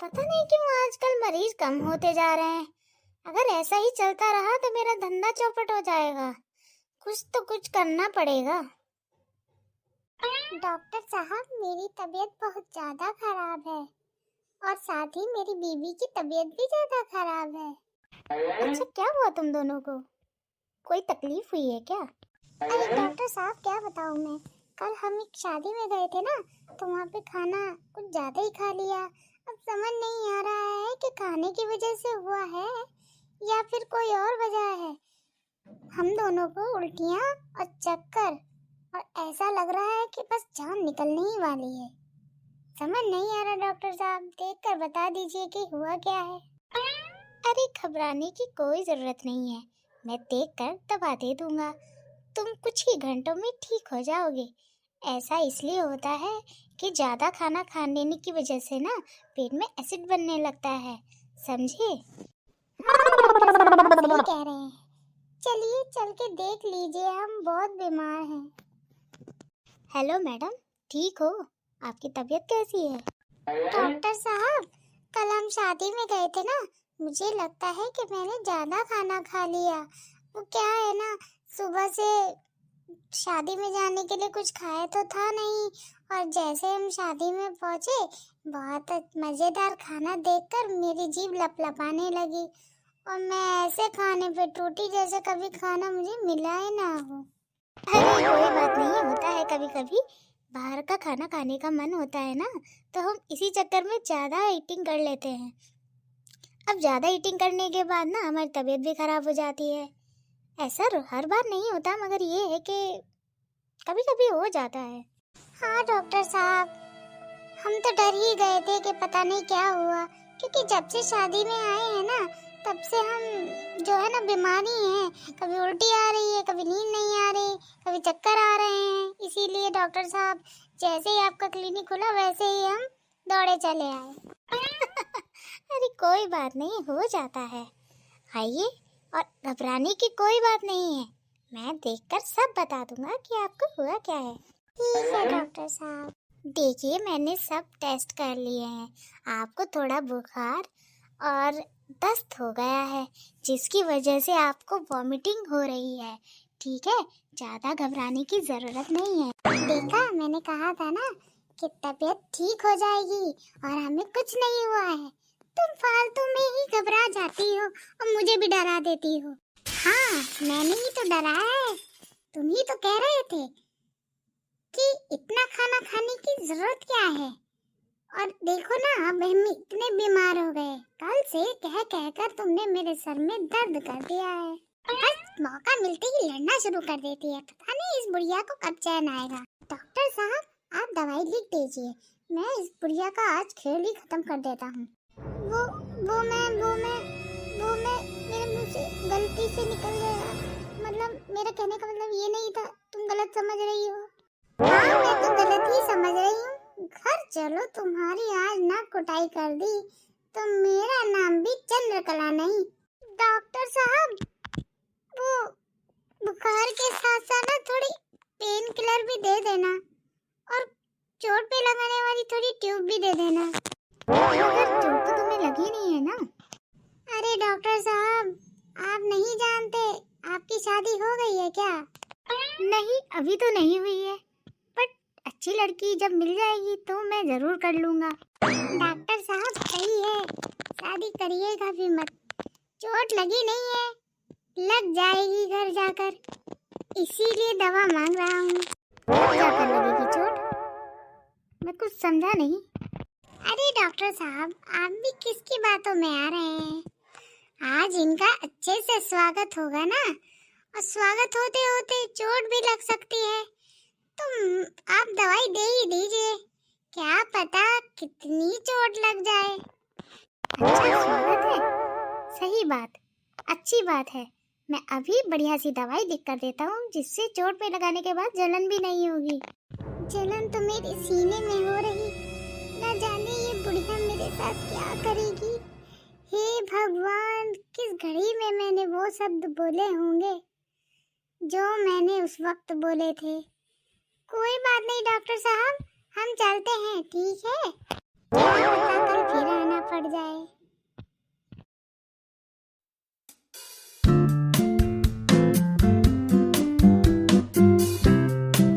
पता नहीं क्यों आजकल मरीज कम होते जा रहे हैं। अगर ऐसा ही चलता रहा तो मेरा धंधा चौपट हो जाएगा। कुछ तो कुछ करना पड़ेगा। डॉक्टर साहब, मेरी तबीयत बहुत ज्यादा खराब है और साथ ही मेरी बीवी की तबीयत भी ज्यादा खराब है। अच्छा, क्या हुआ तुम दोनों को? कोई तकलीफ हुई है क्या? अरे डॉक्टर साहब, क्या बताऊं मैं। कल हम एक शादी में गए थे ना, तो वहाँ पे खाना कुछ ज्यादा ही खा लिया। अब समझ नहीं आ रहा है कि खाने की वजह से हुआ है या फिर कोई और वजह है। हम दोनों को उल्टियाँ और चक्कर, और ऐसा लग रहा है कि बस जान निकलने ही वाली है। समझ नहीं आ रहा डॉक्टर साहब, देखकर बता दीजिए कि हुआ क्या है। अरे घबराने की कोई जरूरत नहीं है, मैं देखकर दवा दे दूंगा। तुम कुछ ही घंटों में ठीक हो जाओगे। ऐसा इसलिए होता है कि ज्यादा खाना खाने की वजह से ना पेट में एसिड बनने लगता है, समझे? हाँ डॉक्टर साहब, आप सही कह रहे हैं। चलिए चल के देख लीजिए, हम बहुत बीमार हैं। हेलो मैडम, ठीक हो? आपकी तबीयत कैसी है? डॉक्टर साहब, कल हम शादी में गए थे ना, मुझे लगता है कि मैंने ज्यादा खाना खा लिया। वो क्या है ना, सुबह से शादी में जाने के लिए कुछ खाया तो था नहीं, और जैसे हम शादी में पहुंचे, बहुत मजेदार खाना देखकर मेरी जीभ लपलपाने लगी और मैं ऐसे खाने पे टूटी जैसे कभी खाना मुझे मिला ही ना हो। अरे कोई बात नहीं, होता है कभी कभी। बाहर का खाना खाने का मन होता है ना, तो हम इसी चक्कर में ज्यादा ईटिंग कर लेते हैं। अब ज्यादा ईटिंग करने के बाद ना हमारी तबीयत भी खराब हो जाती है। ऐसा हर बार नहीं होता, मगर ये है कि कभी कभी हो जाता है। हाँ डॉक्टर साहब, हम तो डर ही गए थे कि पता नहीं क्या हुआ, क्योंकि जब से शादी में आए हैं ना, तब से हम जो है ना बीमार ही हैं। कभी उल्टी आ रही है, कभी नींद नहीं आ रही, कभी चक्कर आ रहे हैं। इसीलिए डॉक्टर साहब, जैसे ही आपका क्लिनिक खुला वैसे ही हम दौड़े चले आए। अरे कोई बात नहीं, हो जाता है। आइए, और घबराने की कोई बात नहीं है। मैं देखकर सब बता दूंगा कि आपको हुआ क्या है। ठीक है डॉक्टर साहब। देखिए, मैंने सब टेस्ट कर लिए हैं। आपको थोड़ा बुखार और दस्त हो गया है, जिसकी वजह से आपको वॉमिटिंग हो रही है। ठीक है, ज्यादा घबराने की जरूरत नहीं है। देखा, मैंने कहा था ना कि तबीयत ठीक हो जाएगी और हमें कुछ नहीं हुआ है। तुम फालतू में ही घबरा जाती हो और मुझे भी डरा देती हो। हाँ, मैंने ही तो डराया है। तुम ही तो कह रहे थे कि इतना खाना खाने की जरूरत क्या है, और देखो ना, अब हम इतने बीमार हो गए। कल से कह कह कर तुमने मेरे सर में दर्द कर दिया है। बस मौका मिलते ही लड़ना शुरू कर देती है। पता नहीं इस बुढ़िया को कब चैन आएगा। डॉक्टर साहब, आप दवाई लिख दीजिए, मैं इस बुढ़िया का आज खेल ही खत्म कर देता हूँ। वो मैं मेरे मुंह से गलती से निकल गया। मतलब मेरा कहने का मतलब ये नहीं था, तुम गलत समझ रही हो। हाँ, मैं तो गलत ही समझ रही हूँ। घर चलो, तुम्हारी आज नाक कुटाई कर दी तो मेरा नाम भी चंद्रकला नहीं। डॉक्टर साहब, वो बुखार के साथ साथ ना थोड़ी पेन किलर भी दे देना, और चोट पे लगाने वाली थोड़ी ट्यूब भी दे देना। मगर चोट तो तुम्हें लगी नहीं है ना? अरे डॉक्टर साहब, आप नहीं जानते, आपकी शादी हो गई है क्या? नहीं, अभी तो नहीं हुई है, बट अच्छी लड़की जब मिल जाएगी तो मैं जरूर कर लूंगा। डॉक्टर साहब सही है, शादी करिएगा भी मत। चोट लगी नहीं है, लग जाएगी घर जाकर, इसीलिए दवा मांग रहा हूँ। घर जाकर लगेगी चोट? मैं कुछ समझा नहीं। अरे डॉक्टर साहब, आप भी किसकी बातों में आ रहे हैं? आज इनका अच्छे से स्वागत होगा ना, और स्वागत होते होते चोट भी लग सकती है, तो आप दवाई दे ही दीजिए, क्या पता कितनी चोट लग जाए। अच्छा स्वागत है, सही बात, अच्छी बात है। मैं अभी बढ़िया सी दवाई लिख कर देता हूँ, जिससे चोट पे लगाने के बाद जलन भी नहीं होगी। जलन तो मेरे सीने में हो रही, ना जाने ये बुढ़िया मेरे साथ क्या करेगी। हे भगवान, किस घड़ी में मैंने वो शब्द बोले होंगे जो मैंने उस वक्त बोले थे। कोई बात नहीं डॉक्टर साहब, हम चलते हैं, ठीक है? क्या पता कल